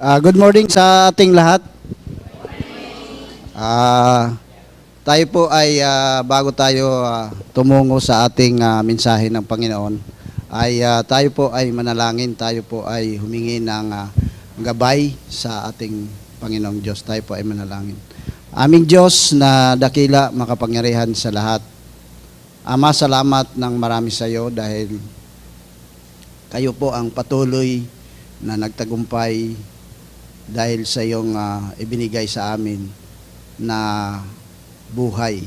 Good morning sa ating lahat. Ah, tayo po ay bago tayo tumungo sa ating mensahe ng Panginoon, ay tayo po ay manalangin, tayo po ay humingi ng gabay sa ating Panginoong Diyos. Tayo po ay manalangin. Aming Diyos na dakila, makapangyarihan sa lahat. Ama, salamat ng marami sa iyo dahil kayo po ang patuloy na nagtagumpay dahil sa iyong ibinigay sa amin na buhay.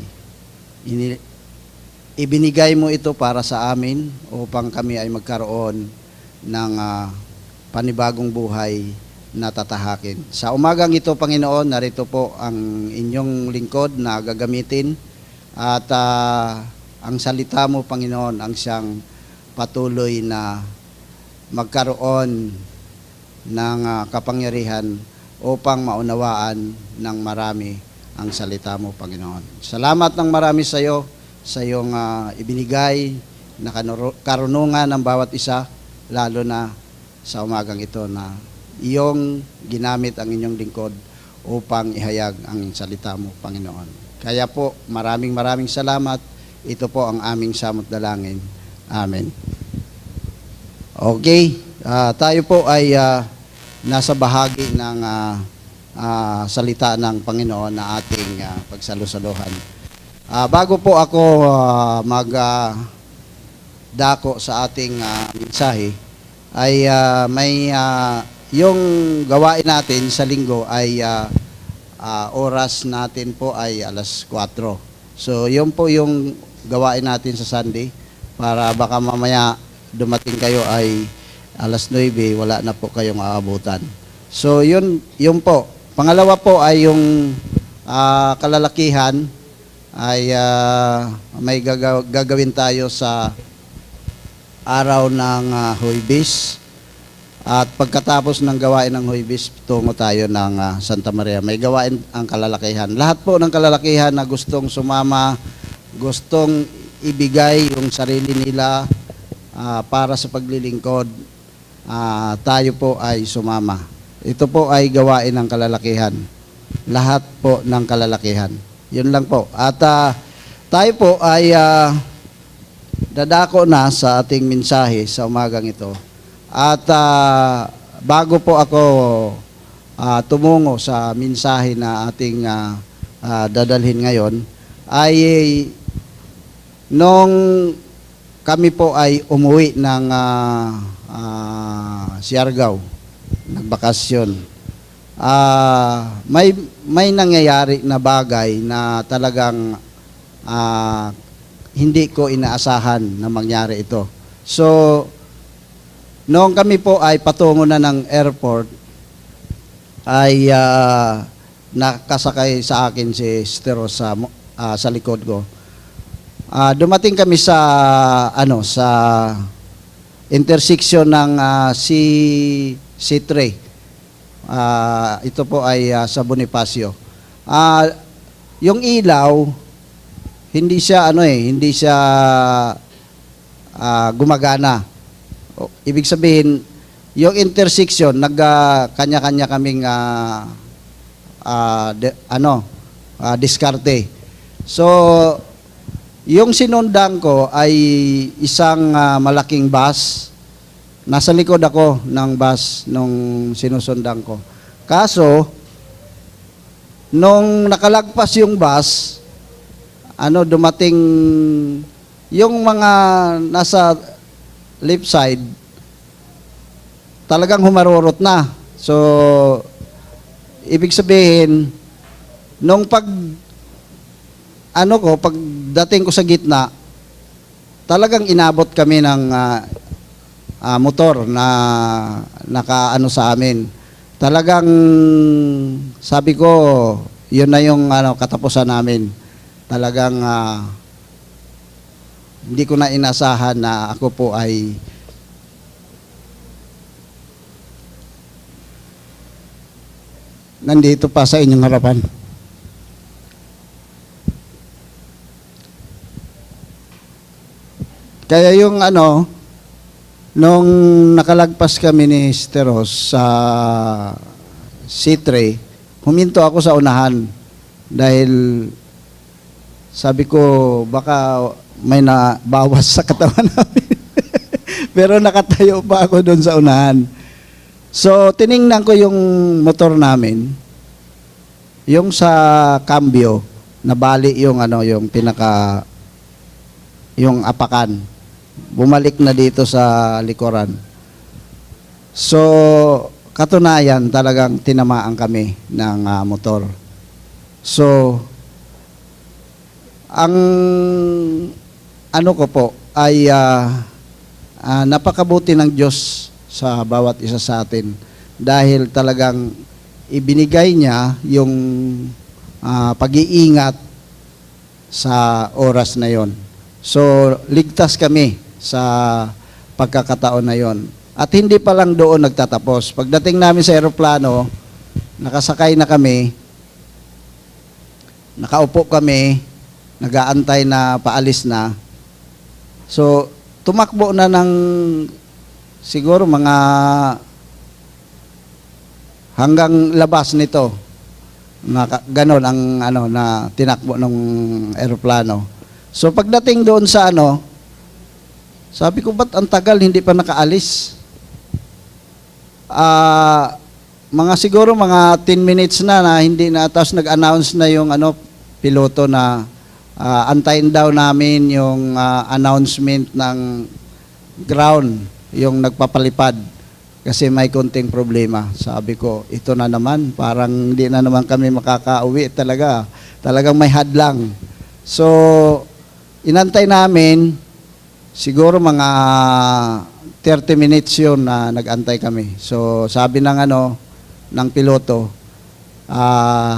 Ibinigay mo ito para sa amin upang kami ay magkaroon ng panibagong buhay na tatahakin. Sa umagang ito, Panginoon, narito po ang inyong lingkod na gagamitin at ang salita mo, Panginoon, ang siyang patuloy na magkaroon ng kapangyarihan upang maunawaan ng marami ang salita mo, Panginoon. Salamat ng marami sa iyo, sa iyong ibinigay na karunungan ng bawat isa, lalo na sa umagang ito na iyong ginamit ang inyong lingkod upang ihayag ang salita mo, Panginoon. Kaya po, maraming salamat. Ito po ang aming samot dalangin. Amen. Okay, tayo po ay nasa bahagi ng salita ng Panginoon na ating pagsalusaluhan. Bago po ako magdako sa ating mensahe, ay may yung gawain natin sa linggo ay oras natin po ay alas 4. So, yun po yung gawain natin sa Sunday para baka mamaya dumating kayo ay alas 9, wala na po kayong aabutan. So, yun po. Pangalawa po ay yung kalalakihan ay may gagawin tayo sa araw ng Huwebes. At pagkatapos ng gawain ng Huwebes, tungo tayo ng Santa Maria. May gawain ang kalalakihan. Lahat po ng kalalakihan na gustong sumama, gustong ibigay yung sarili nila para sa paglilingkod, tayo po ay sumama. Ito po ay gawain ng kalalakihan. Lahat po ng kalalakihan. Yun lang po. At tayo po ay dadako na sa ating mensahe sa umagang ito. At bago po ako tumungo sa mensahe na ating dadalhin ngayon, ay nung kami po ay umuwi ng Siargao, nagbakasyon. May nangyayari na bagay na talagang hindi ko inaasahan na mangyari ito. So, noong kami po ay patungo na ng airport, ay nakasakay sa akin si Stero sa likod ko. Dumating kami sa sa intersection ng C3. Ito po ay sa Bonifacio. Yung ilaw hindi siya gumagana. Ibig sabihin, yung intersection kanya-kanya kaming diskarte. So, yung sinundan ko ay isang malaking bus. Nasa likod ako ng bus nung sinusundan ko. Kaso, nung nakalagpas yung bus, dumating yung mga nasa left side, talagang humarurot na. So, ibig sabihin, nung pagdating ko sa gitna, talagang inabot kami ng motor na nakaano sa amin. Talagang sabi ko, yun na yung katapusan namin. Talagang hindi ko na inasahan na ako po ay nandito pa sa inyong harapan. Kaya yung nung nakalagpas kami ni Steros sa C3, huminto ako sa unahan dahil sabi ko baka may nabawas sa katawan namin. Pero nakatayo pa ako doon sa unahan. So, tiningnan ko yung motor namin. Yung sa cambio, nabali yung yung yung apakan. Bumalik na dito sa likuran. So, katunayan talagang tinamaan kami ng motor. So, ang ko po ay napakabuti ng Diyos sa bawat isa sa atin dahil talagang ibinigay niya yung pag-iingat sa oras na yon. So, ligtas kami sa pagkakataon na yon. At hindi pa lang doon nagtatapos. Pagdating namin sa eroplano, nakasakay na kami, nakaupo kami, nag-aantay na paalis na. So, tumakbo na ng siguro mga hanggang labas nito. Ganon ang na tinakbo ng eroplano. So pagdating doon sa sabi ko ba't ang tagal hindi pa nakaalis? Mga siguro mga 10 minutes na hindi na, tapos nag-announce na yung piloto na antayin daw namin yung announcement ng ground, yung nagpapalipad kasi may konting problema. Sabi ko, ito na naman, parang hindi na naman kami makakauwi talaga. Talagang may hadlang. So, inantay namin, siguro mga 30 minutes yun na nag-antay kami. So, sabi ng ng piloto,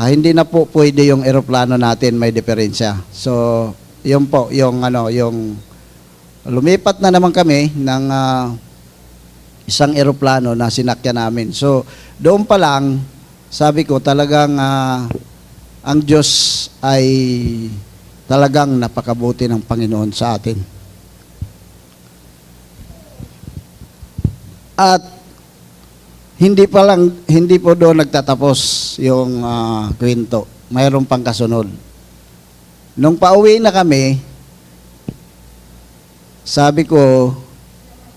hindi na po pwede yung eroplano natin, may diferensya. So, yun po, yung lumipat na naman kami ng isang eroplano na sinakyan namin. So, doon pa lang, sabi ko talagang ang Diyos ay talagang napakabuti ng Panginoon sa atin. At hindi po doon nagtatapos yung kwento. Mayroon pang kasunod. Nung pauwi na kami, sabi ko,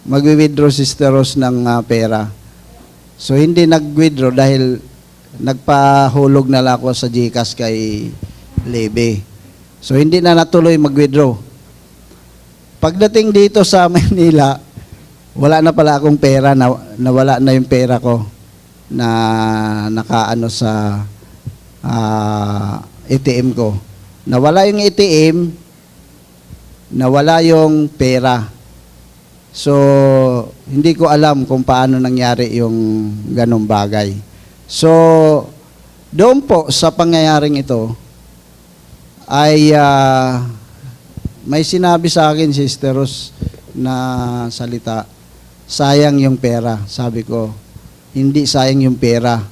mag-withdraw si Sister Rose ng pera. So, hindi nag-withdraw dahil nagpahulog na lang ako sa GCash kay Lebe. So, hindi na natuloy mag-withdraw. Pagdating dito sa Manila, wala na pala akong pera, nawala na yung pera ko na nakaano sa ATM ko. Nawala yung ATM, nawala yung pera. So, hindi ko alam kung paano nangyari yung ganong bagay. So, doon po sa pangyayaring ito, ay may sinabi sa akin, Sister Rose, na salita, sayang yung pera. Sabi ko, hindi sayang yung pera.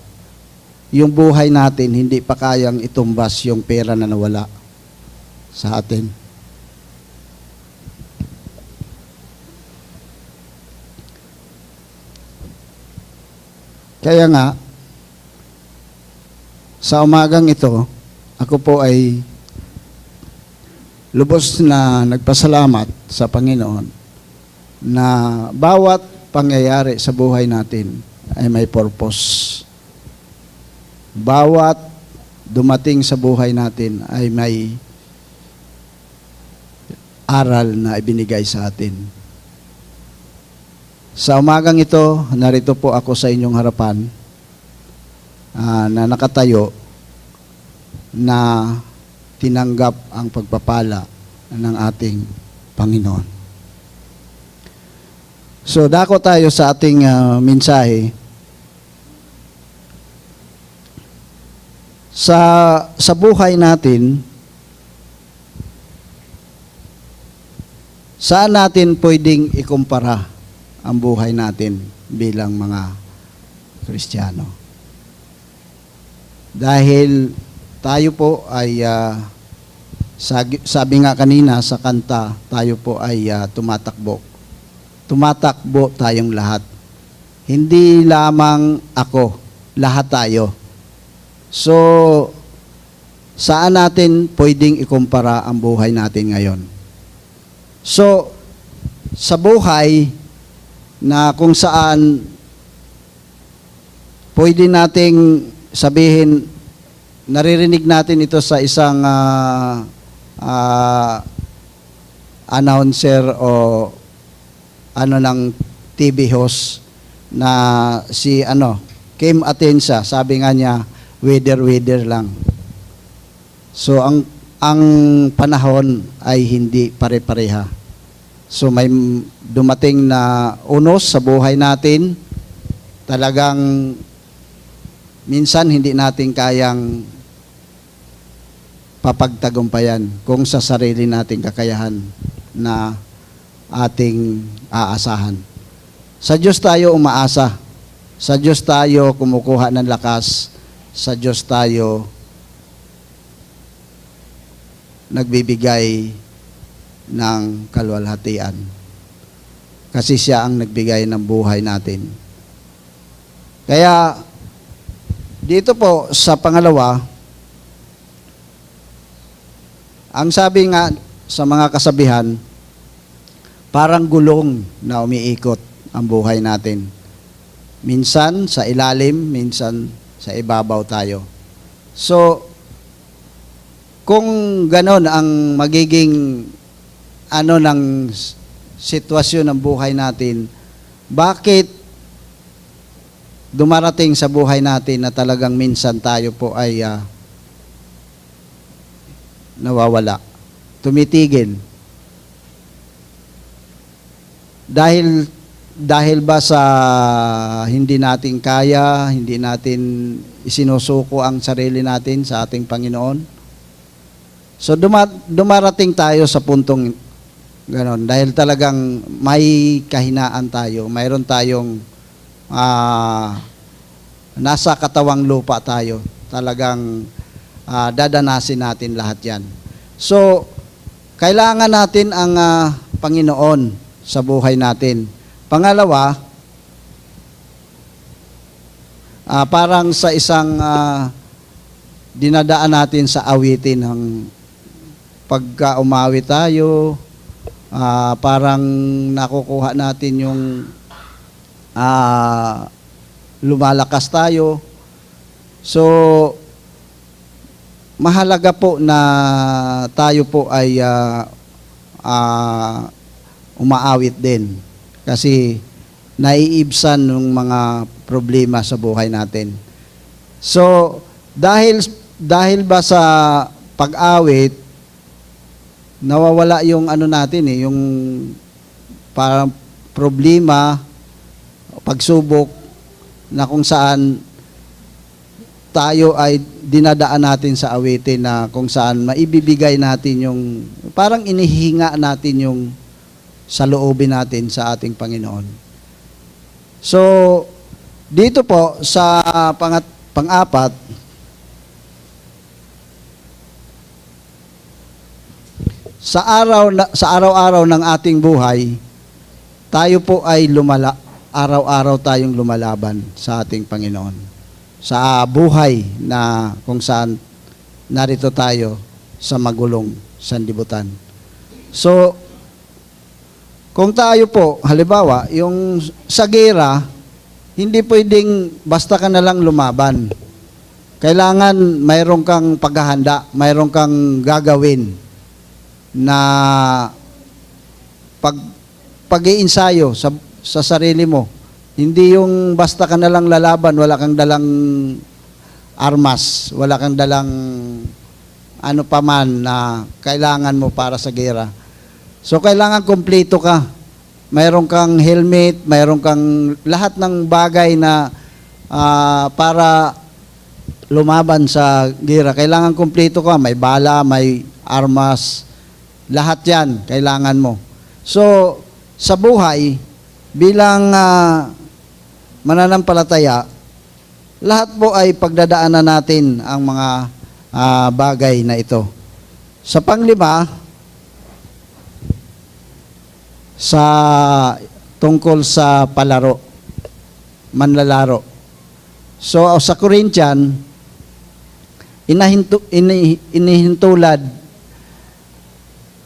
Yung buhay natin, hindi pa kayang itumbas yung pera na nawala sa atin. Kaya nga, sa umagang ito, ako po ay lubos na nagpasalamat sa Panginoon na bawat pangyayari sa buhay natin ay may purpose. Bawat dumating sa buhay natin ay may aral na ibinigay sa atin. Sa umagang ito, narito po ako sa inyong harapan na nakatayo na tinanggap ang pagpapala ng ating Panginoon. So, dako tayo sa ating mensahe. Sa buhay natin, saan natin pwedeng ikumpara ang buhay natin bilang mga Kristiyano? Dahil tayo po ay, sabi nga kanina sa kanta, tayo po ay tumatakbo. Tumatakbo tayong lahat. Hindi lamang ako, lahat tayo. So, saan natin pwedeng ikumpara ang buhay natin ngayon? So, sa buhay na kung saan pwede nating sabihin, naririnig natin ito sa isang announcer o ano ng TV host na si Kim Atienza, sabi nga niya, weather lang. So ang panahon ay hindi pare-pareha. So may dumating na unos sa buhay natin, talagang minsan hindi natin kayang papagtagumpayan kung sa sarili nating kakayahan na ating aasahan. Sa Diyos tayo umaasa. Sa Diyos tayo kumukuha ng lakas. Sa Diyos tayo nagbibigay ng kaluwalhatian. Kasi siya ang nagbigay ng buhay natin. Kaya dito po sa pangalawa, ang sabi nga sa mga kasabihan, parang gulong na umiikot ang buhay natin. Minsan sa ilalim, minsan sa ibabaw tayo. So, kung ganon ang magiging ng sitwasyon ng buhay natin, bakit dumarating sa buhay natin na talagang minsan tayo po ay nawawala, tumitigil? Dahil ba sa hindi natin kaya, hindi natin isinusuko ang sarili natin sa ating Panginoon? So dumarating tayo sa puntong ganon dahil talagang may kahinaan tayo, mayroon tayong nasa katawang lupa tayo, talagang dadanasin natin lahat yan. So kailangan natin ang Panginoon sa buhay natin. Pangalawa, parang sa isang dinadaan natin sa awitin ng pagka umawi tayo, parang nakukuha natin yung lumalakas tayo. So, mahalaga po na tayo po ay umaawit din. Kasi naiibsan ng mga problema sa buhay natin. So, dahil ba sa pag-awit, nawawala yung natin yung parang problema, pagsubok na kung saan tayo ay dinadaan natin sa awitin na kung saan maibibigay natin yung, parang inihinga natin yung sa loobin natin sa ating Panginoon. So, dito po sa pang-apat, sa araw-araw ng ating buhay, tayo po ay araw-araw tayong lumalaban sa ating Panginoon. Sa buhay na kung saan narito tayo sa magulong sanlibutan. So, kung tayo po, halimbawa, yung sa gera, hindi pwedeng basta ka na lang lumaban. Kailangan mayroon kang paghahanda, mayroon kang gagawin na pag-iinsayo sa sarili mo. Hindi yung basta ka na lang lalaban, wala kang dalang armas, wala kang dalang ano pa man na kailangan mo para sa gera. So, kailangan kumpleto ka. Mayroon kang helmet, mayroon kang lahat ng bagay na para lumaban sa gera. Kailangan kumpleto ka. May bala, may armas, lahat yan kailangan mo. So, sa buhay, bilang mananampalataya, lahat po ay pagdadaanan natin ang mga bagay na ito. Sa panglima, tungkol sa palaro, manlalaro. So sa Corinthian, inihintulad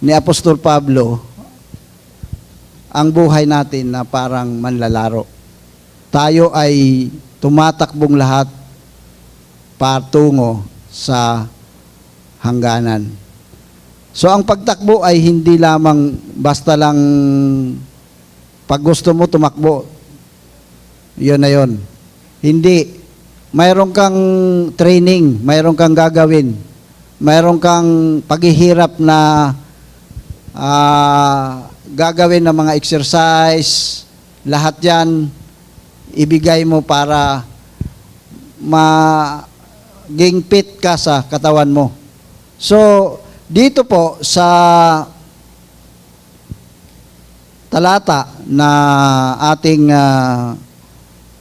ni Apostol Pablo ang buhay natin na parang manlalaro. Tayo ay tumatakbong lahat patungo sa hangganan. So ang pagtakbo ay hindi lamang basta lang pag gusto mo tumakbo, yun na yun. Hindi. Mayroon kang training, mayroon kang gagawin, mayroon kang paghihirap na gagawin ng mga exercise, lahat yan ibigay mo para maging fit ka sa katawan mo. So, dito po sa talata na ating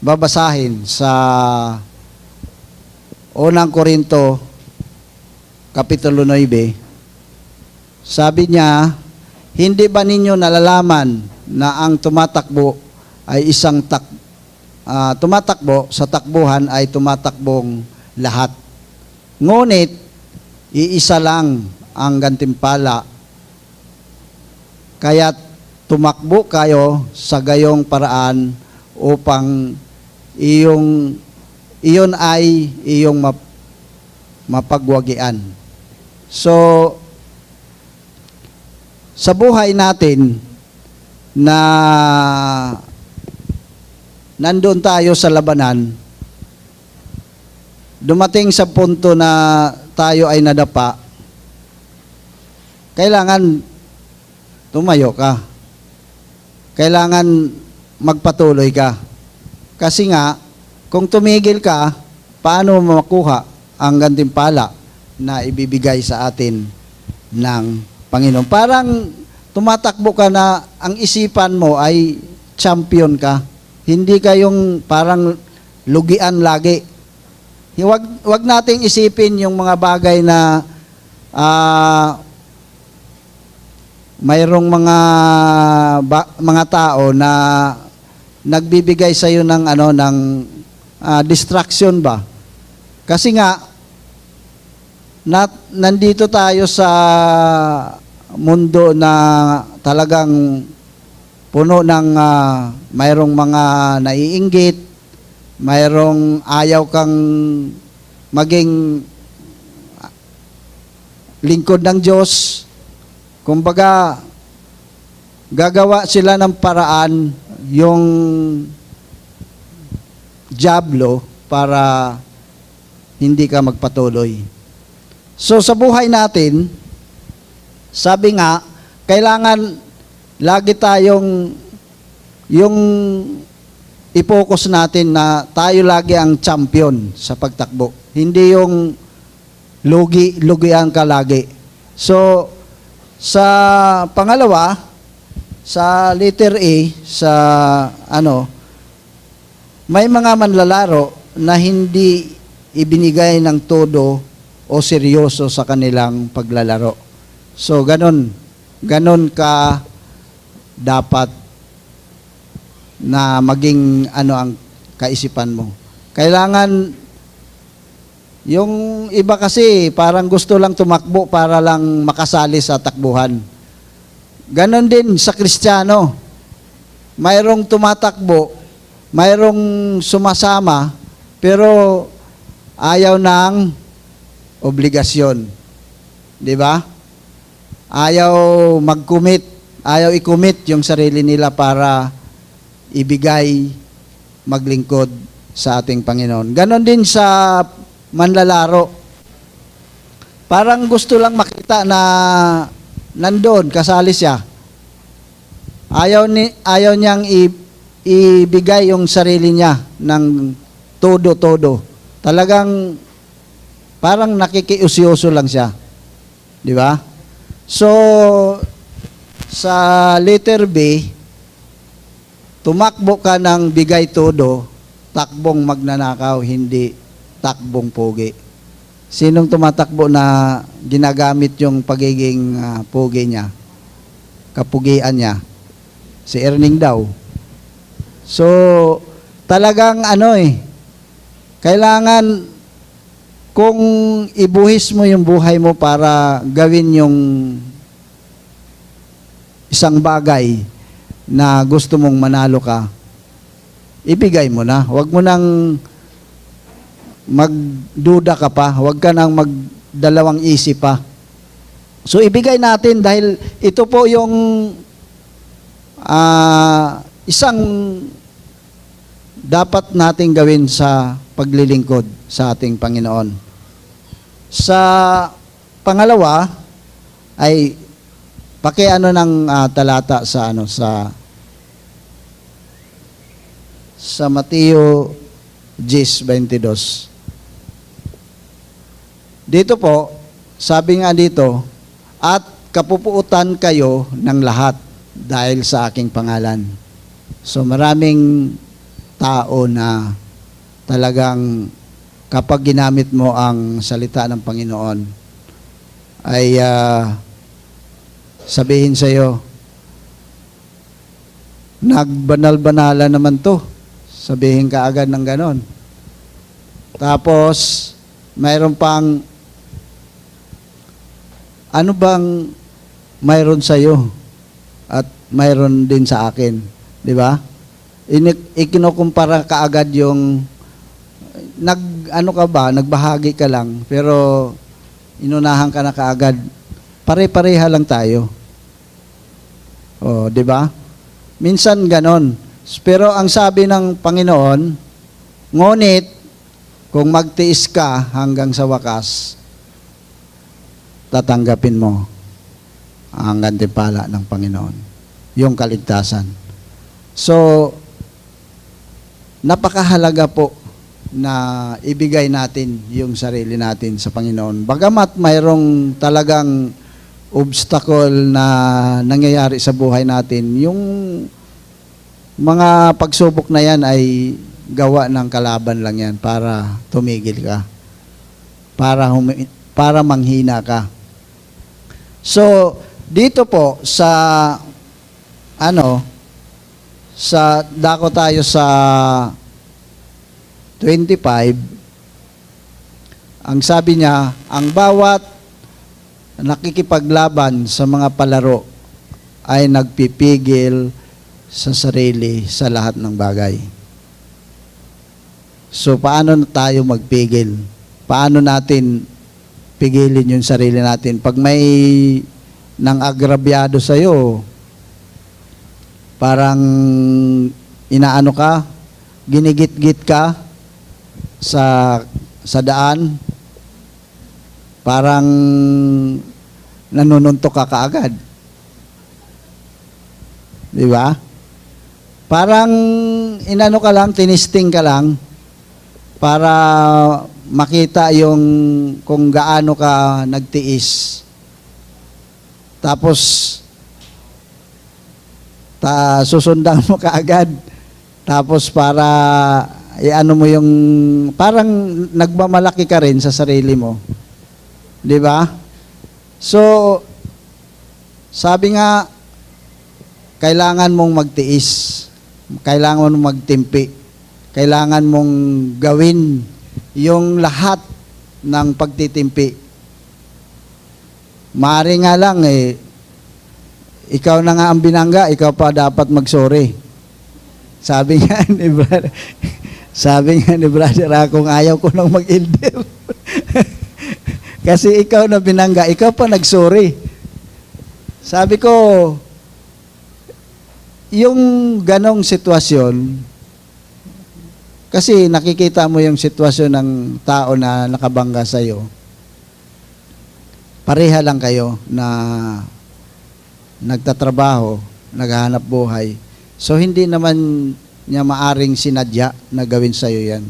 babasahin sa Unang Korinto, Kapitulo 9, sabi niya, hindi ba ninyo nalalaman na ang tumatakbo ay tumatakbo sa takbuhan ay tumatakbong lahat. Ngunit, iisa lang ang gantimpala. Kaya tumakbo kayo sa gayong paraan upang iyon ay iyong mapagwagian. So, sa buhay natin na nandun tayo sa labanan, dumating sa punto na tayo ay nadapa, kailangan tumayo ka. Kailangan magpatuloy ka. Kasi nga, kung tumigil ka, paano mo makuha ang gantimpala na ibibigay sa atin ng Panginoon? Parang tumatakbo ka na ang isipan mo ay champion ka. Hindi ka yung parang lugian lagi. Wag nating isipin yung mga bagay na mayroong mga tao na nagbibigay sa iyo ng distraction ba? Kasi nga nandito tayo sa mundo na talagang puno ng mayroong mga naiinggit, mayroong ayaw kang maging lingkod ng Diyos. Kumbaga, gagawa sila ng paraan yung dyablo para hindi ka magpatuloy. So sa buhay natin, sabi nga, kailangan lagi tayong yung i-focus natin na tayo lagi ang champion sa pagtakbo. Hindi yung lugian ka lagi. So, sa pangalawa, sa letter A, sa may mga manlalaro na hindi ibinigay ng todo o seryoso sa kanilang paglalaro. So, ganon ka dapat na maging ang kaisipan mo. Kailangan, yung iba kasi parang gusto lang tumakbo para lang makasali sa takbuhan. Ganon din sa Kristiyano. Mayroong tumatakbo, mayroong sumasama, pero ayaw ng obligasyon. Di ba? Ayaw mag-commit, ayaw i-commit yung sarili nila para ibigay, maglingkod sa ating Panginoon. Ganon din sa manlalaro. Parang gusto lang makita na nandoon, kasali siya. Ayaw niyang ibigay yung sarili niya ng todo-todo. Talagang parang nakikiusyoso lang siya. Di ba? So, sa letter B, tumakbo ka ng bigay todo, takbong magnanakaw, hindi takbong pogi. Sinong tumatakbo na ginagamit yung pagiging pogi niya? Kapugian niya? Si Erning daw. So, talagang Kailangan, kung ibuhis mo yung buhay mo para gawin yung isang bagay na gusto mong manalo ka, ibigay mo na. Huwag mo nang magduda ka pa. Huwag ka nang magdalawang isip pa. So, ibigay natin dahil ito po yung isang dapat nating gawin sa paglilingkod sa ating Panginoon. Sa pangalawa ay pakiano ng talata sa sa Mateo 10:22. Dito po, sabi nga dito, at kapupuutan kayo ng lahat dahil sa aking pangalan. So maraming tao na talagang kapag ginamit mo ang salita ng Panginoon ay sabihin sa iyo, nagbanal-banala naman to. Sabihin ka agad ng ganon. Tapos, mayroon pang, ano bang mayroon sa iyo at mayroon din sa akin? Di ba? Ikinukumpara ka agad yung, nagbahagi ka lang, pero inunahan ka na kaagad. Pare-pareha lang tayo. O, di ba? Minsan ganon. Pero ang sabi ng Panginoon, ngunit kung magtiis ka hanggang sa wakas, tatanggapin mo ang gantimpala ng Panginoon, yung kaligtasan. So, napakahalaga po na ibigay natin yung sarili natin sa Panginoon. Bagamat mayroong talagang obstacle na nangyayari sa buhay natin, yung mga pagsubok na yan ay gawa ng kalaban lang yan para tumigil ka, para manghina ka. So, dito po sa dako tayo sa 25, ang sabi niya, ang bawat nakikipaglaban sa mga palaro ay nagpipigil sa sarili sa lahat ng bagay. So, paano tayo magpigil? Paano natin pigilin yung sarili natin? Pag may nang agrabyado sa'yo, parang inaano ka, ginigit-git ka sa daan, parang nanununtok ka kaagad. Di ba? Parang inano ka lang, tinisting ka lang para makita yung kung gaano ka nagtiis. Tapos susundan mo kaagad. Tapos para iano mo yung parang nagmamalaki ka rin sa sarili mo. 'Di ba? So sabi nga, kailangan mong magtiis. Kailangan mong magtimpi. Kailangan mong gawin yung lahat ng pagtitimpi. Maaari nga lang ikaw na nga ang binangga, ikaw pa dapat mag-sorry. Sabi nga ni brother, kung ayaw ko nang mag-elder. Kasi ikaw na binangga, ikaw pa nag-sorry. Sabi ko, yung ganong sitwasyon, kasi nakikita mo yung sitwasyon ng tao na nakabangga sa'yo, pareha lang kayo na nagtatrabaho, naghahanap buhay. So, hindi naman niya maaring sinadya na gawin sa'yo yan.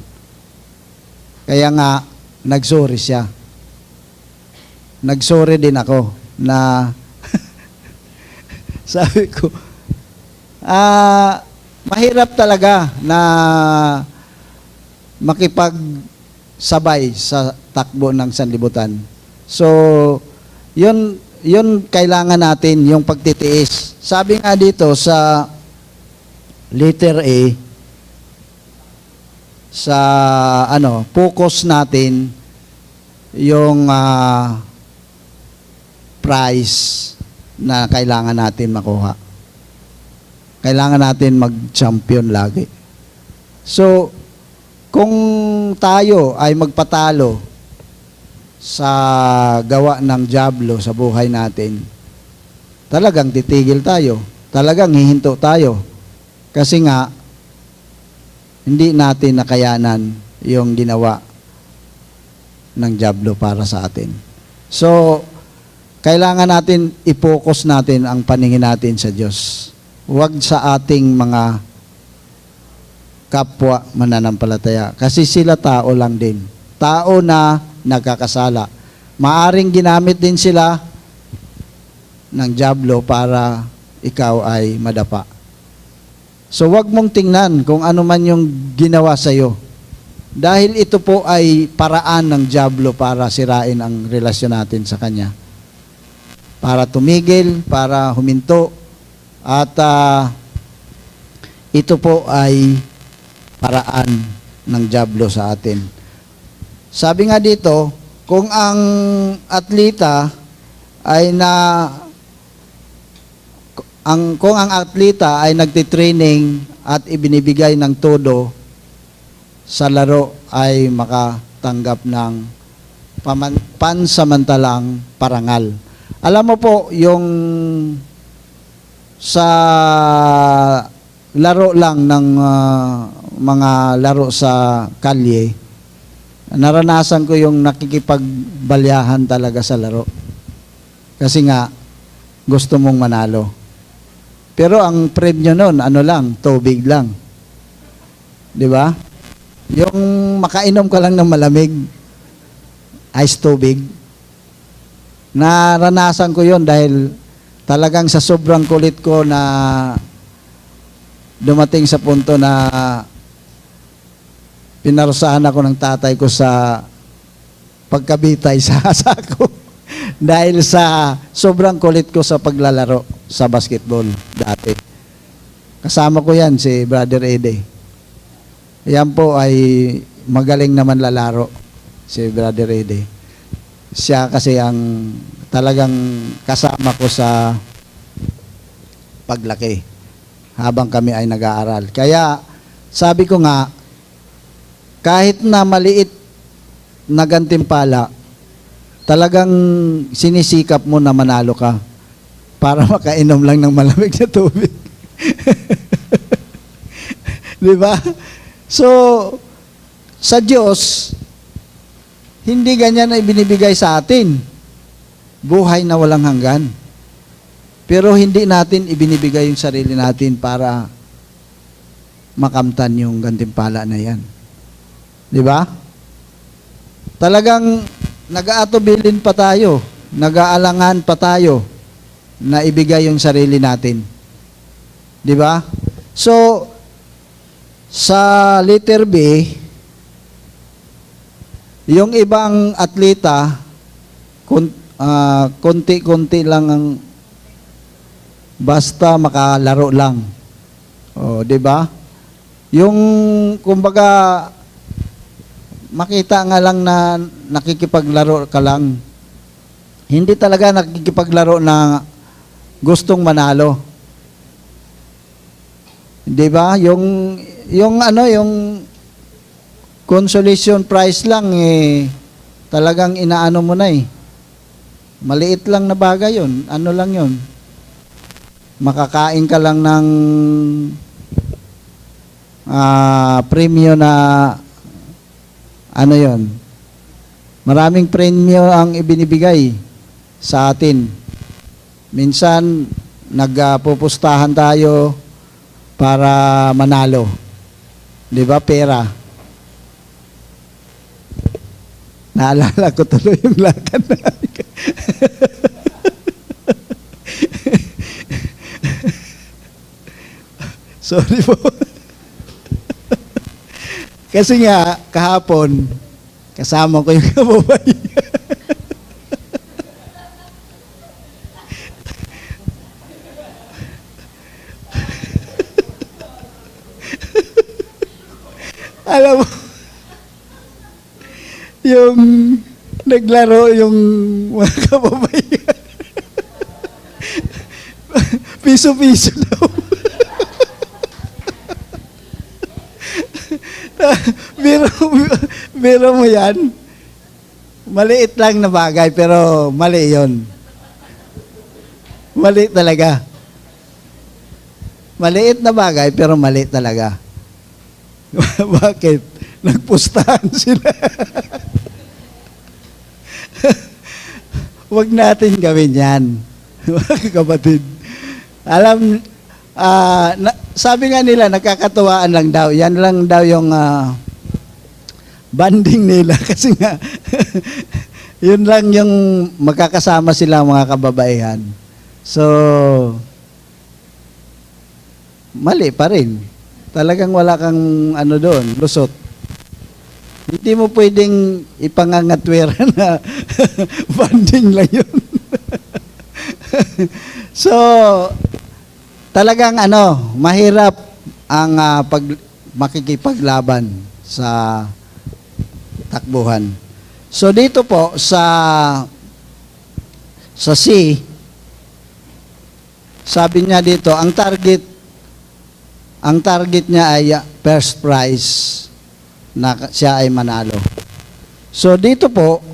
Kaya nga, nagsorry siya. Nagsorry din ako na sabi ko, mahirap talaga na makipagsabay sa takbo ng sanlibutan. So, yun kailangan natin, yung pagtitiis. Sabi nga dito sa letter A, sa focus natin yung prize na kailangan natin makuha. Kailangan natin mag-champion lagi. So, kung tayo ay magpatalo sa gawa ng dyablo sa buhay natin, talagang titigil tayo. Talagang hihinto tayo. Kasi nga, hindi natin nakayanan yung ginawa ng dyablo para sa atin. So, kailangan natin i-focus natin ang paningin natin sa Diyos. Huwag sa ating mga kapwa mananampalataya. Kasi sila tao lang din. Tao na nagkakasala. Maaring ginamit din sila ng dyablo para ikaw ay madapa. So huwag mong tingnan kung ano man yung ginawa sa iyo. Dahil ito po ay paraan ng dyablo para sirain ang relasyon natin sa Kanya. Para tumigil, para huminto. At ito po ay paraan ng dyablo sa atin. Sabi nga dito, kung ang atleta ay kung ang atleta ay nagtitraining at ibinibigay ng todo sa laro ay makatanggap ng pansamantalang parangal. Alam mo po, yung sa laro lang ng mga laro sa kalye, naranasan ko yung nakikipagbalyahan talaga sa laro. Kasi nga, gusto mong manalo. Pero ang premyo nun, tubig lang. Di ba? Yung makainom ka lang ng malamig, ice tubig, naranasan ko yon dahil talagang sa sobrang kulit ko na dumating sa punto na pinarusahan ako ng tatay ko sa pagkabitay sa sako dahil sa sobrang kulit ko sa paglalaro sa basketball dati. Kasama ko yan, si Brother Ede. Yan po ay magaling naman lalaro, si Brother Ede. Siya kasi ang talagang kasama ko sa paglaki habang kami ay nag-aaral. Kaya sabi ko nga, kahit na maliit na gantimpala, talagang sinisikap mo na manalo ka para makainom lang ng malamig na tubig. Di ba? So, sa Diyos, hindi ganyan na ibinibigay sa atin. Buhay na walang hanggan. Pero hindi natin ibinibigay yung sarili natin para makamtan yung gantimpala na yan. Di ba? Talagang nag-aatubilin pa tayo, nag-aalangan pa tayo na ibigay yung sarili natin. Di ba? So, sa letter B, yung ibang atleta, konti-konti lang ang basta makalaro lang. O, di ba? Yung kumbaga makita nga lang na nakikipaglaro ka lang. Hindi talaga nakikipaglaro na gustong manalo. Di ba? Yung consolation prize lang talagang inaano mo na maliit lang na bagay yun. Ano lang yun? Makakain ka lang ng premyo na ano yon. Maraming premyo ang ibinibigay sa atin. Minsan, nagpupustahan tayo para manalo. Di ba? Pera. Naalala ko tuloy yung lakad na. Sorry po. Kasi nga, kahapon, kasama ko yung kababay. Alam mo, yung naglaro yung mga kababayan. Piso-piso daw. biro, biro mo yan. Maliit lang na bagay, pero mali yon. Mali talaga. Maliit na bagay, pero mali talaga. Bakit? Nagpustahan sila. Huwag natin gawin yan. Mga kapatid. Alam, sabi nga nila, nagkakatuwaan lang daw. Yan lang daw yung banding nila. Kasi nga, yun lang yung magkakasama sila mga kababaihan. So, mali pa rin. Talagang wala kang ano doon, lusot. Hindi mo pwedeng ipangangatwera na banding lang yun. So, talagang mahirap ang makikipaglaban sa takbuhan. So dito po sa C, sabi niya dito, ang target niya ay first prize na siya ay manalo. So dito po,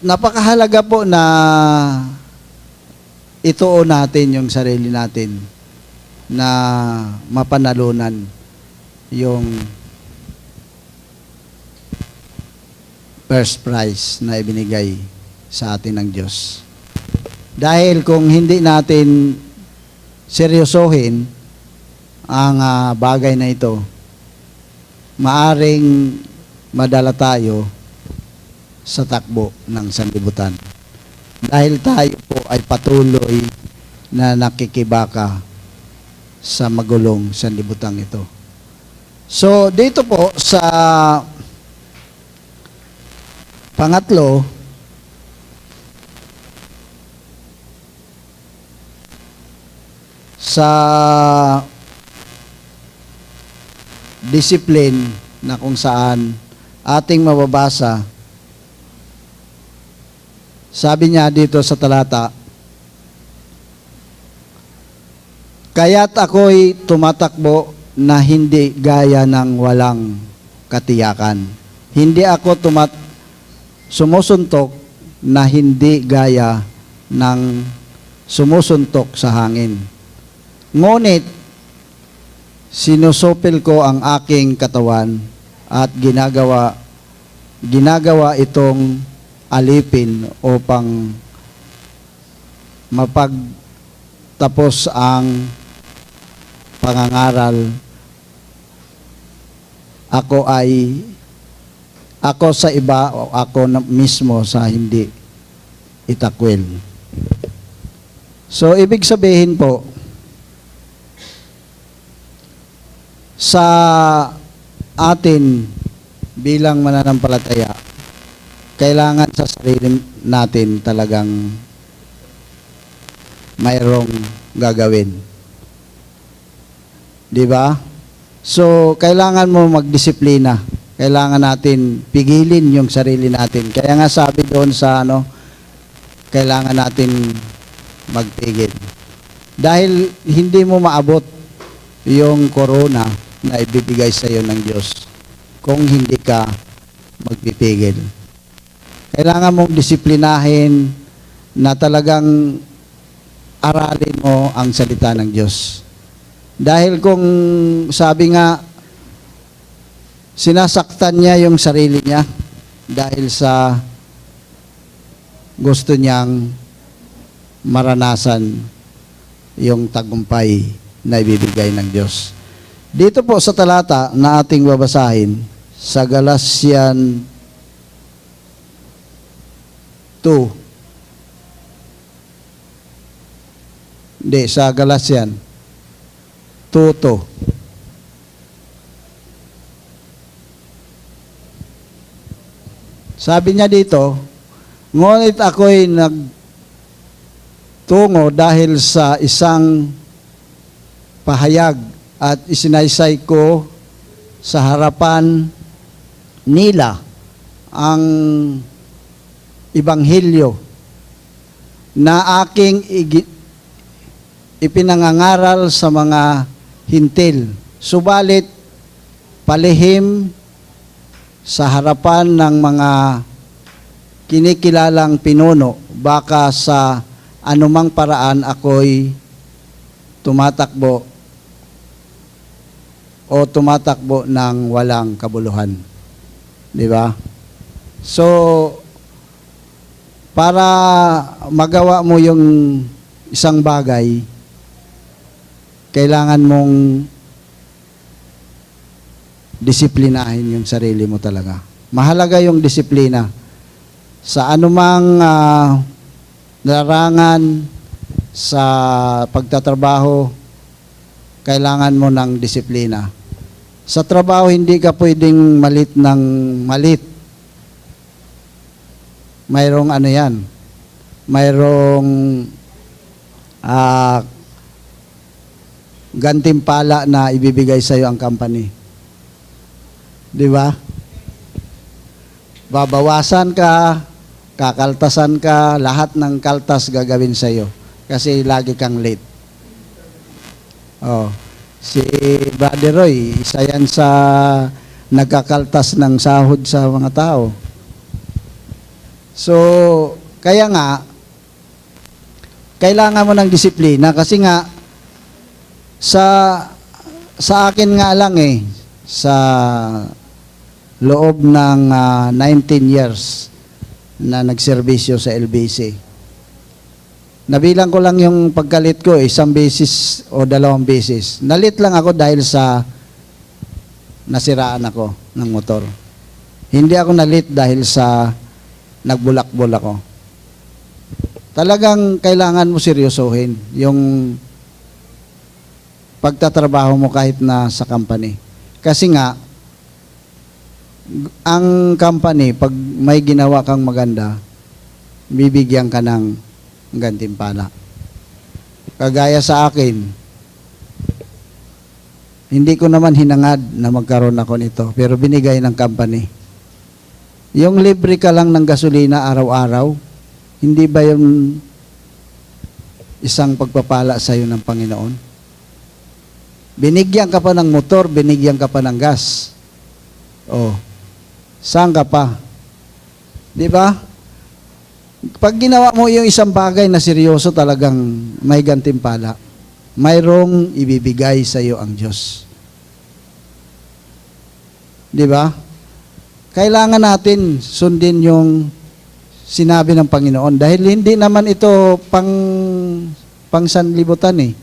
napakahalaga po na ituon natin yung sarili natin na mapanalunan yung first prize na ibinigay sa atin ng Diyos. Dahil kung hindi natin seryosohin ang bagay na ito, maaring madala tayo sa takbo ng sanlibutan. Dahil tayo po ay patuloy na nakikibaka sa magulong sanlibutan ito. So, dito po sa pangatlo, sa discipline na kung saan ating mababasa, sabi niya dito sa talata, kaya't ako'y tumatakbo na hindi gaya ng walang katiyakan. Hindi ako sumusuntok na hindi gaya ng sumusuntok sa hangin. Ngunit, sinusupil ko ang aking katawan at ginagawa itong alipin upang mapagtapos ang pangangaral. Ako sa iba o ako mismo sa hindi itakwil. So, ibig sabihin po, sa atin bilang mananampalataya, kailangan sa sarili natin talagang mayroong gagawin. Di ba? So, kailangan mo magdisiplina. Kailangan natin pigilin yung sarili natin. Kaya nga sabi doon sa kailangan natin magpigil. Dahil hindi mo maabot yung corona na ibibigay sa iyo ng Diyos kung hindi ka magpipigil. Kailangan mong disiplinahin na talagang aralin mo ang salita ng Diyos. Dahil kung sabi nga, sinasaktan niya yung sarili niya dahil sa gusto niyang maranasan yung tagumpay na ibibigay ng Diyos. Dito po sa talata na ating babasahin, sa Galatian 2. Hindi, sa Galatian 2:2. Sabi niya dito, ngunit ako'y nagtungo dahil sa isang pahayag at isinaysay ko sa harapan nila ang Ebanghelyo na aking ipinangangaral sa mga hintil. Subalit, palihim sa harapan ng mga kinikilalang pinuno, baka sa anumang paraan ako'y tumatakbo o tumatakbo ng walang kabuluhan. Di ba? So, para magawa mo yung isang bagay, kailangan mong disiplinahin yung sarili mo talaga. Mahalaga yung disiplina. Sa anumang larangan, sa pagtatrabaho, kailangan mo ng disiplina. Sa trabaho, hindi ka pwedeng malit ng malit. Mayroong ano yan, mayroong gantimpala na ibibigay sa iyo ang company. Di ba? Babawasan ka, kakaltasan ka, lahat ng kaltas gagawin sa iyo kasi lagi kang late. Oh, si Brother Roy, isa yan sa nagkakaltas ng sahod sa mga tao. So, kaya nga, kailangan mo ng disiplina kasi nga, sa akin nga lang sa loob ng 19 years na nagserbisyo sa LBC. Nabilang ko lang yung pagkalit ko, isang beses o dalawang beses. Nalit lang ako dahil sa nasiraan ako ng motor. Hindi ako nalit dahil sa nagbulakbol ako. Talagang kailangan mo seryosohin yung pagtatrabaho mo kahit na sa company. Kasi nga, ang company, pag may ginawa kang maganda, bibigyan ka ng gantimpala. Kagaya sa akin, hindi ko naman hinangad na magkaroon ako nito, pero binigay ng company. Yung libre ka lang ng gasolina araw-araw, hindi ba yung isang pagpapala sa iyo ng Panginoon? Binigyan ka pa ng motor, binigyan ka pa ng gas. Oh, saan ka pa? Di ba? Pag ginawa mo yung isang bagay na seryoso, talagang may gantimpala. Mayroong ibibigay sa iyo ang Diyos. Di ba? Kailangan natin sundin yung sinabi ng Panginoon dahil hindi naman ito pangsanlibutan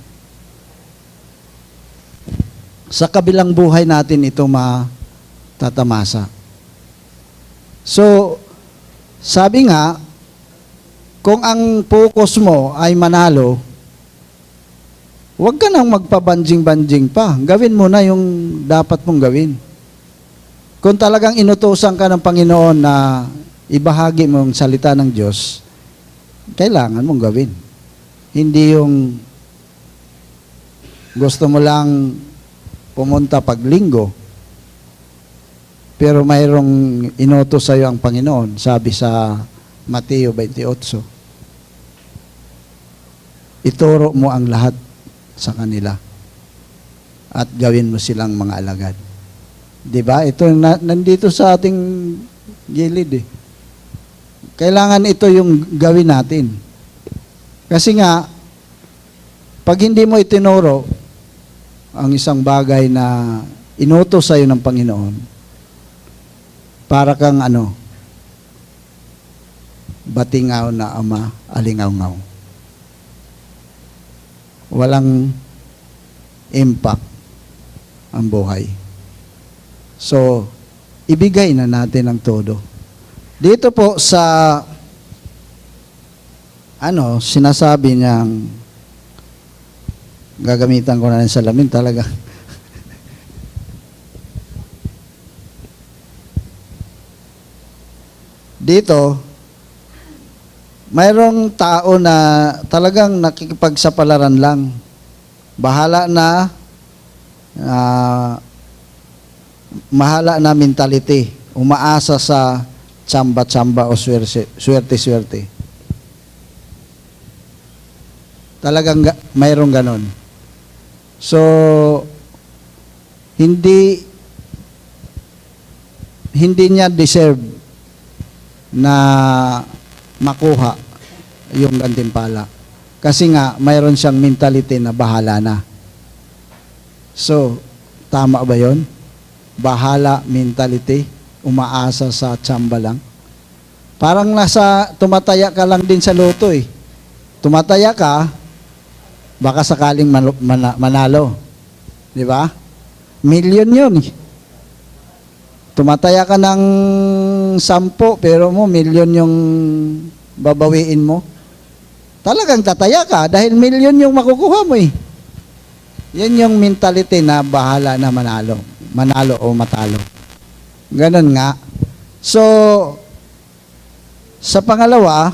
Sa kabilang buhay natin ito matatamasa. So, sabi nga, kung ang focus mo ay manalo, huwag ka nang magpabanjing-banjing pa. Gawin mo na yung dapat mong gawin. Kung talagang inutusan ka ng Panginoon na ibahagi mo ang salita ng Diyos, kailangan mong gawin. Hindi yung gusto mo lang pumunta pag linggo, pero mayroong inutos sa iyo ang Panginoon, sabi sa Mateo 28. Ituro mo ang lahat sa kanila at gawin mo silang mga alagad. Diba? Ito nandito sa ating gilid Kailangan ito yung gawin natin. Kasi nga, pag hindi mo itinuro ang isang bagay na inutos sa iyo ng Panginoon, para kang batingaw na ama, alingaw-ngaw. Walang impact ang buhay. So, ibigay na natin ang todo. Dito po sa sinasabi niyang gagamitan ko na ng salamin talaga. Dito, mayroong tao na talagang nakikipagsapalaran lang. Bahala na, mahala na mentality umaasa sa tsamba-tsamba o swerte-swerte. Talagang mayroong ganon. So, hindi niya deserve na makuha yung gantimpala. Kasi nga, mayroon siyang mentality na bahala na. So, tama ba yon? Bahala mentality, umaasa sa tsamba lang. Parang tumataya ka lang din sa loto eh. Tumataya ka, baka sakaling manalo. Di ba? Million yun. Tumataya ka ng 10, pero million yung babawiin mo. Talagang tataya ka dahil million yung makukuha mo eh. Yan yung mentality na bahala na manalo. Manalo o matalo. Ganon nga. So, sa pangalawa,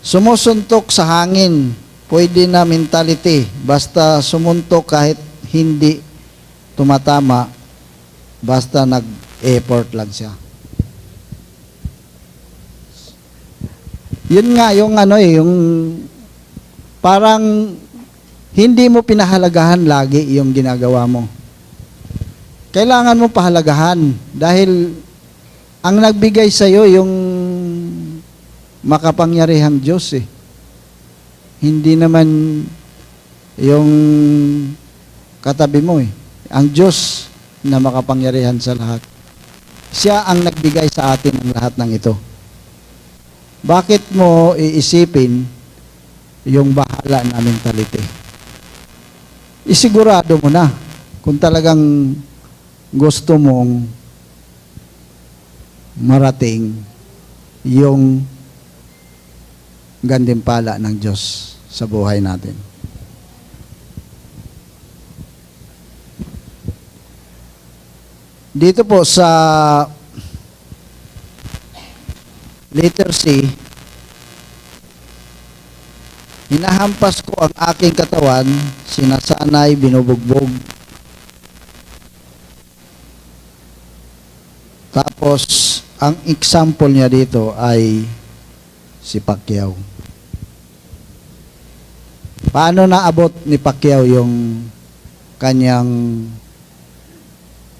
sumusuntok sa hangin. Pwede na mentality. Basta sumuntok kahit hindi tumatama, basta nag-effort lang siya. Yun nga yung yung parang hindi mo pinahalagahan lagi yung ginagawa mo. Kailangan mo pahalagahan dahil ang nagbigay sa iyo yung makapangyarihang Diyos eh. Hindi naman yung katabi mo eh. Ang Diyos na makapangyarihan sa lahat. Siya ang nagbigay sa atin ng lahat ng ito. Bakit mo iisipin yung bahala na mentality? Isigurado mo na kung talagang gusto mong marating yung gantimpala ng Diyos sa buhay natin. Dito po sa letter C, hinahampas ko ang aking katawan, sinasanay, binubugbog. Tapos, ang example niya dito ay si Pacquiao. Paano naabot ni Pacquiao yung kanyang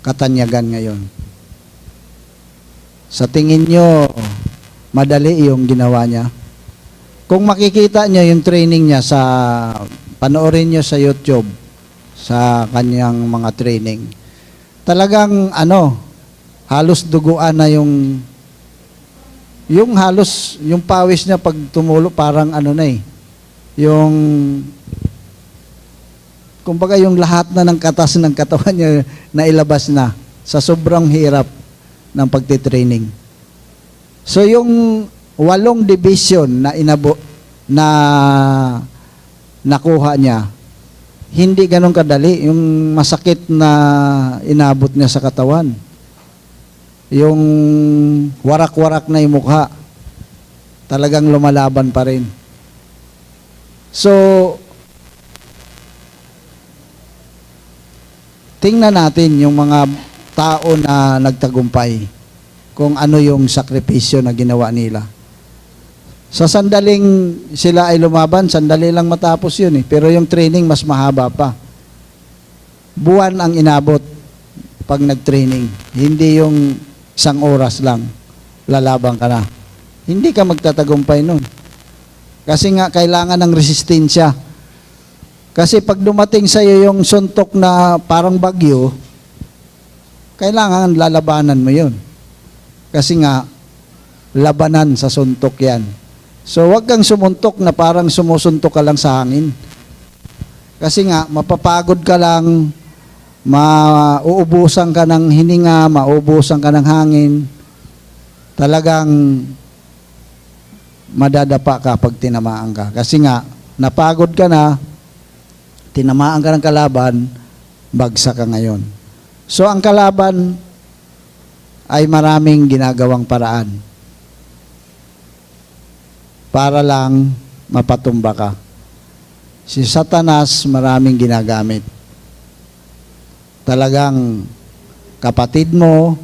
katanyagan ngayon? Sa tingin nyo, madali yung ginawa niya? Kung makikita nyo yung training niya panoorin nyo sa YouTube, sa kanyang mga training, talagang halos duguan na yung halos, yung pawis niya pag tumulo, parang yung, kumbaga yung lahat na ng katas ng katawan niya nailabas na sa sobrang hirap ng pagtitraining. So yung 8 division na nakuha niya, hindi ganun kadali. Yung masakit na inabot niya sa katawan. Yung warak-warak na yung mukha, talagang lumalaban pa rin. So, tingnan natin yung mga tao na nagtagumpay, kung ano yung sakripisyo na ginawa nila. Sa sandaling sila ay lumaban, sandali lang matapos yun eh. Pero yung training mas mahaba pa. Buwan ang inabot pag nag-training. Hindi yung 1 oras lang, lalabang ka na. Hindi ka magtatagumpay nun. Kasi nga, kailangan ng resistensya. Kasi pag dumating sa iyo yung suntok na parang bagyo, kailangan lalabanan mo yun. Kasi nga, labanan sa suntok yan. So, wag kang sumuntok na parang sumusuntok ka lang sa hangin. Kasi nga, mapapagod ka lang, mauubusan ka ng hininga, mauubusan ka ng hangin, talagang madadapa ka pag tinamaan ka. Kasi nga, napagod ka na, tinamaan ka ng kalaban, bagsak ka ngayon. So, ang kalaban ay maraming ginagawang paraan para lang mapatumba ka. Si Satanas maraming ginagamit talagang kapatid mo,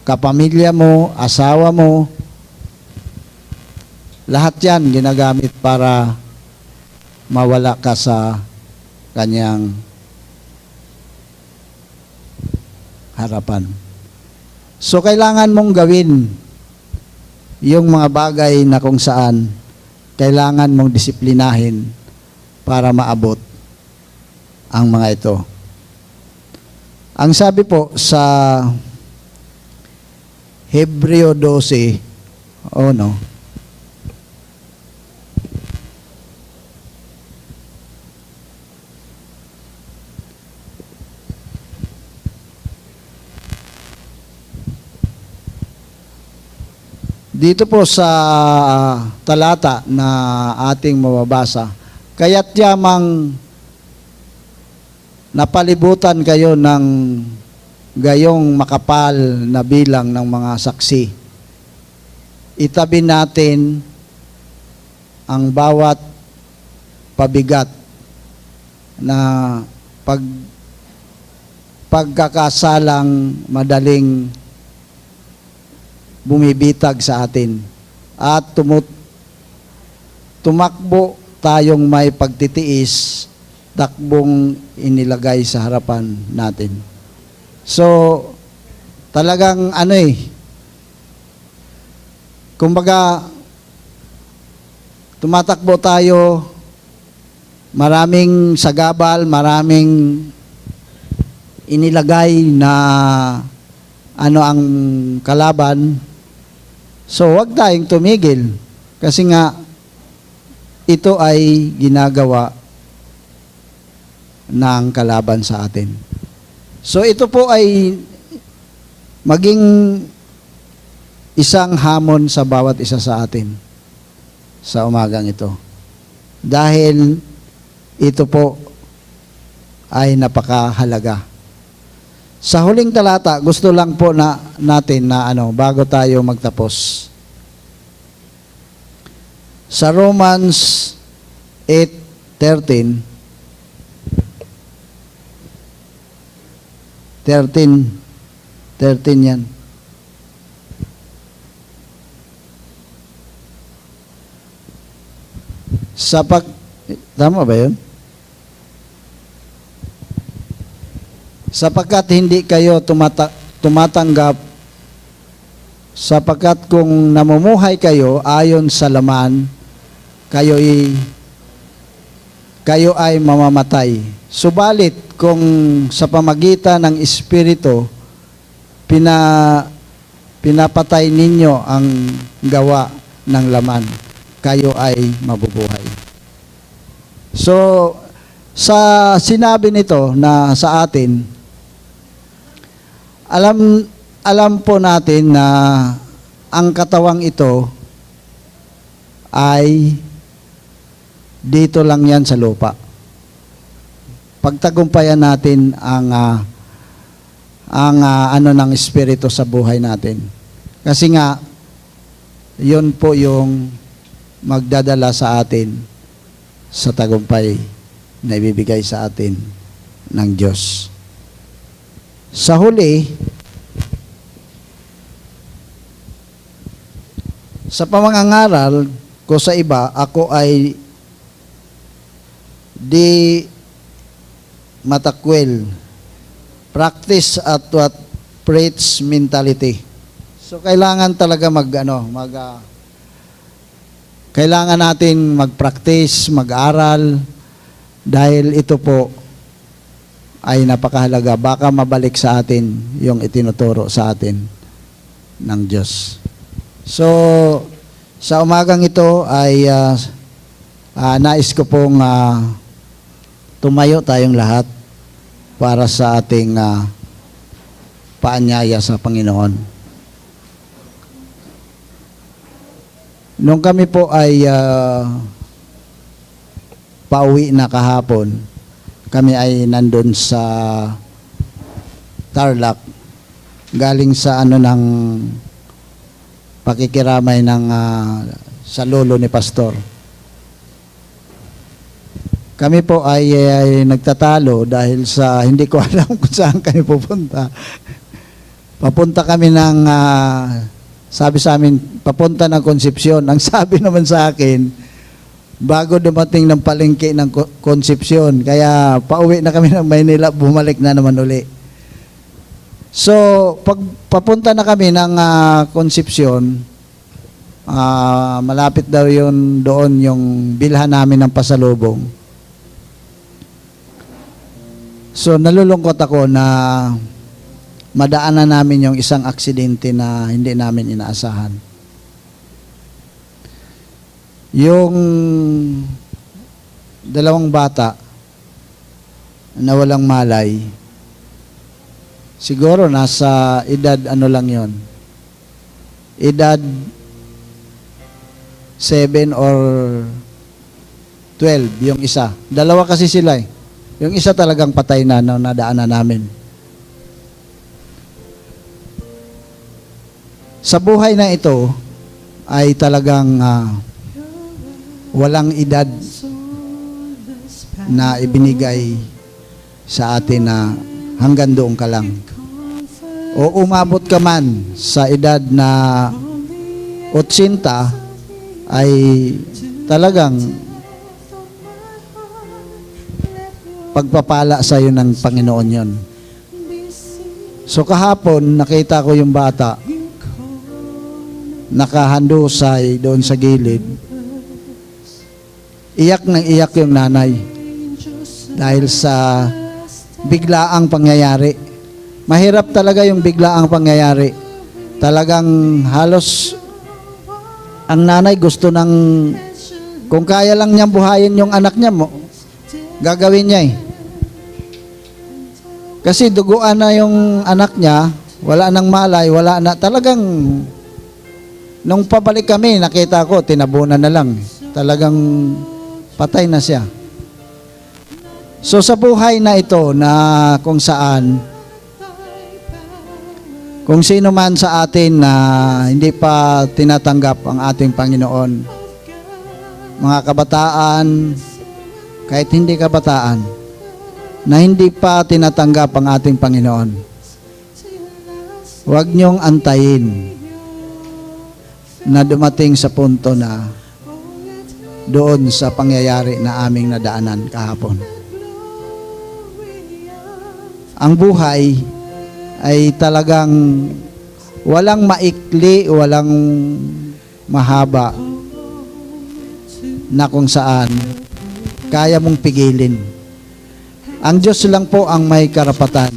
kapamilya mo, asawa mo, lahat yan ginagamit para mawala ka sa kanyang harapan. So, kailangan mong gawin yung mga bagay na kung saan kailangan mong disiplinahin para maabot ang mga ito. Ang sabi po sa Hebreo 12, dito po sa talata na ating mababasa, kaya't yamang napalibutan kayo ng gayong makapal na bilang ng mga saksi. Itabi natin ang bawat pabigat na pagkakasalang madaling bumibitag sa atin at tumakbo tayong may pagtitiis, takbong inilagay sa harapan natin. So, talagang kumbaga, tumatakbo tayo, maraming sagabal, maraming inilagay na ang kalaban. So, wag tayong tumigil. Kasi nga, ito ay ginagawa ng kalaban sa atin. So, ito po ay maging isang hamon sa bawat isa sa atin sa umagang ito. Dahil ito po ay napakahalaga. Sa huling talata, gusto lang po natin na bago tayo magtapos. Sa Romans 8:13, 13 yan. Tama ba yun? Sapagkat hindi kayo tumatanggap, sapagkat kung namumuhay kayo ayon sa laman, kayo ay mamamatay. Subalit kung sa pamagitan ng Espiritu pinapatay ninyo ang gawa ng laman, kayo ay mabubuhay. So, sa sinabi nito na sa atin, alam po natin na ang katawang ito ay dito lang yan sa lupa. Pagtagumpayan natin ang ng Espiritu sa buhay natin. Kasi nga, yun po yung magdadala sa atin sa tagumpay na ibibigay sa atin ng Diyos. Sa huli, sa pamangangaral ko sa iba, ako ay di matakwil. Practice at what preach mentality. So kailangan talaga kailangan natin mag-practice, mag-aral, dahil ito po ay napakahalaga. Baka mabalik sa atin yung itinuturo sa atin ng Diyos. So, sa umagang ito ay nais ko pong tumayo tayong lahat para sa ating paanyaya sa Panginoon. Nung kami po ay pauwi na kahapon, kami ay nandun sa Tarlac, galing sa ng pakikiramay ng sa lolo ni Pastor. kami po ay nagtatalo dahil sa hindi ko alam kung saan kami pupunta. Papunta kami ng, sabi sa amin, papunta ng Concepcion. Ang sabi naman sa akin, bago dumating ng palengke ng Concepcion, kaya pauwi na kami ng Maynila, bumalik na naman uli. So, pag papunta na kami ng Concepcion, malapit daw yun doon yung bilhan namin ng pasalubong. So, nalulungkot ako na madaanan namin yung isang aksidente na hindi namin inaasahan. Yung dalawang bata na walang malay, siguro nasa edad ano lang yon, edad 7 or 12 yung isa. Dalawa kasi sila eh. Yung isa talagang patay na nadaanan namin. Sa buhay na ito ay talagang walang edad na ibinigay sa atin na hanggang doon ka lang. O umabot ka man sa edad na 80 ay talagang pagpapala sa iyo ng Panginoon yon. So kahapon nakita ko yung bata nakahandusay doon sa gilid. Iyak ng iyak yung nanay dahil sa biglaang pangyayari. Mahirap talaga yung biglaang pangyayari. Talagang halos ang nanay gusto ng, kung kaya lang niyang buhayin yung anak niya mo, gagawin niya eh. Kasi duguan na yung anak niya, wala nang malay, wala na. Talagang, nung pabalik kami, nakita ko, tinabunan na lang. Talagang patay na siya. So sa buhay na ito na kung saan, kung sino man sa atin na hindi pa tinatanggap ang ating Panginoon, mga kabataan, kahit hindi kabataan, na hindi pa tinatanggap ang ating Panginoon, huwag niyong antayin na dumating sa punto na doon sa pangyayari na aming nadaanan kahapon. Ang buhay ay talagang walang maikli, walang mahaba na kung saan kaya mong pigilin. Ang Diyos lang po ang may karapatan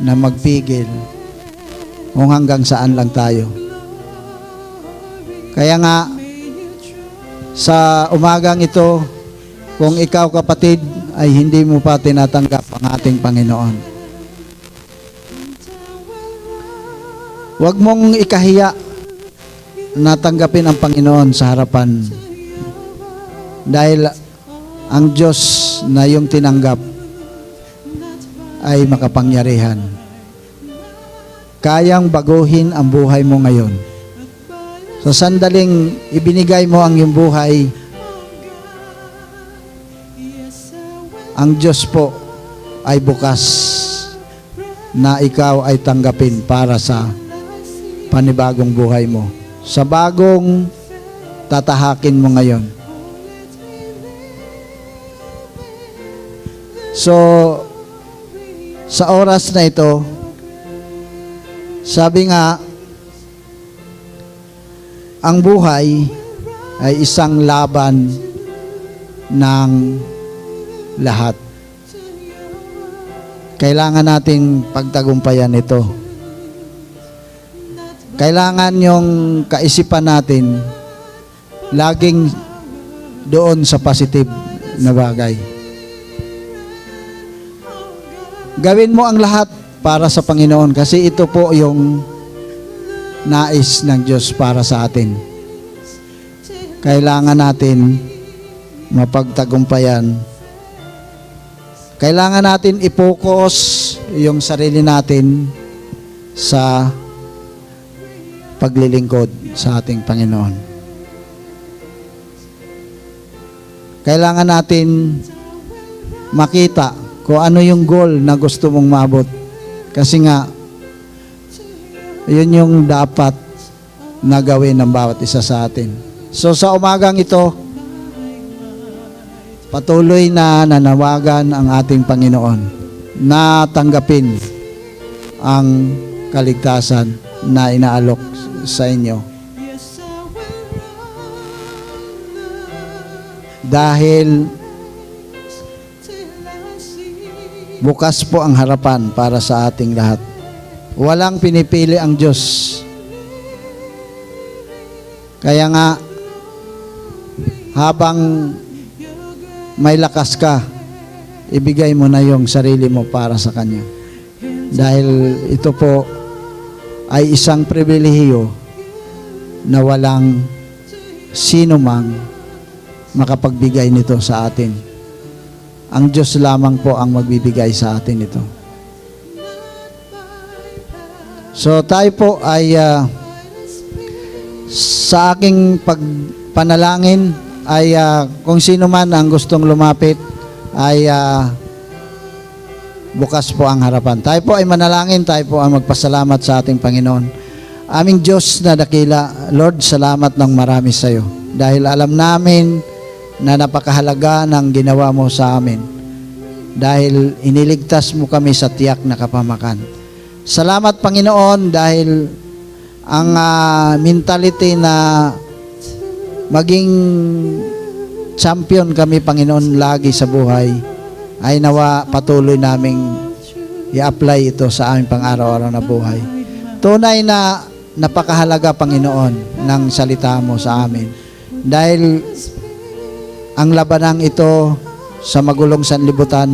na magpigil kung hanggang saan lang tayo. Kaya nga, sa umagang ito, kung ikaw kapatid ay hindi mo pa tinatanggap ang ating Panginoon, huwag mong ikahiya na tanggapin ang Panginoon sa harapan. Dahil ang Diyos na yung tinanggap ay makapangyarihan. Kayang baguhin ang buhay mo ngayon. Sa sandaling ibinigay mo ang iyong buhay, ang Diyos po ay bukas na ikaw ay tanggapin para sa panibagong buhay mo. Sa bagong tatahakin mo ngayon. So, sa oras na ito, sabi nga, ang buhay ay isang laban ng lahat. Kailangan nating pagtagumpayan ito. Kailangan yung kaisipan natin laging doon sa positive na bagay. Gawin mo ang lahat para sa Panginoon kasi ito po yung nais ng Diyos para sa atin. Kailangan natin mapagtagumpayan. Kailangan natin i-focus yung sarili natin sa paglilingkod sa ating Panginoon. kailangan natin makita kung ano yung goal na gusto mong maabot. Kasi nga, yun yung dapat na gawin ng bawat isa sa atin. So sa umagang ito, patuloy na nanawagan ang ating Panginoon na tanggapin ang kaligtasan na inaalok sa inyo. Dahil bukas po ang harapan para sa ating lahat. Walang pinipili ang Diyos. Kaya nga, habang may lakas ka, ibigay mo na yung sarili mo para sa Kanya. Dahil ito po ay isang pribilehiyo na walang sino mang makapagbigay nito sa atin. Ang Diyos lamang po ang magbibigay sa atin ito. So tayo po ay sa aking pagpanalangin ay kung sino man ang gustong lumapit ay bukas po ang harapan. Tayo po ay manalangin, tayo po ay magpasalamat sa ating Panginoon. Aming Diyos na dakila, Lord, salamat ng marami sa iyo. Dahil alam namin na napakahalaga ng ginawa mo sa amin. Dahil iniligtas mo kami sa tiyak na kapamakan. Salamat, Panginoon, dahil ang mentality na maging champion kami, Panginoon, lagi sa buhay, ay nawa patuloy naming i-apply ito sa aming pang-araw-araw na buhay. Tunay na napakahalaga, Panginoon, ng salita mo sa amin. Dahil ang labanang ito sa magulong sanlibutan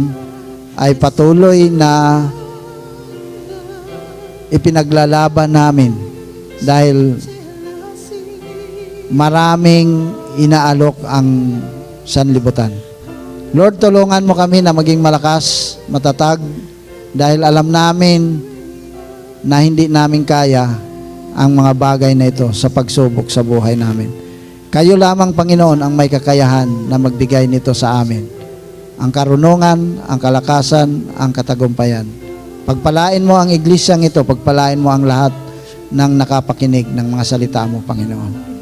ay patuloy na ipinaglalaban namin dahil maraming inaalok ang sanlibutan. Lord, tulungan mo kami na maging malakas, matatag, dahil alam namin na hindi namin kaya ang mga bagay na ito sa pagsubok sa buhay namin. Kayo lamang, Panginoon, ang may kakayahan na magbigay nito sa amin. Ang karunungan, ang kalakasan, ang katagumpayan. Pagpalain mo ang iglesyang ito, pagpalain mo ang lahat ng nakapakinig ng mga salita mo, Panginoon.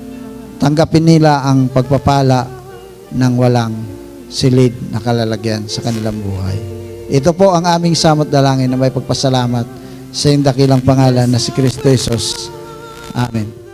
Tanggapin nila ang pagpapala ng walang silid na kalalagyan sa kanilang buhay. Ito po ang aming samot dalangin na may pagpasalamat sa iyong dakilang pangalan na si Kristo Jesus. Amen.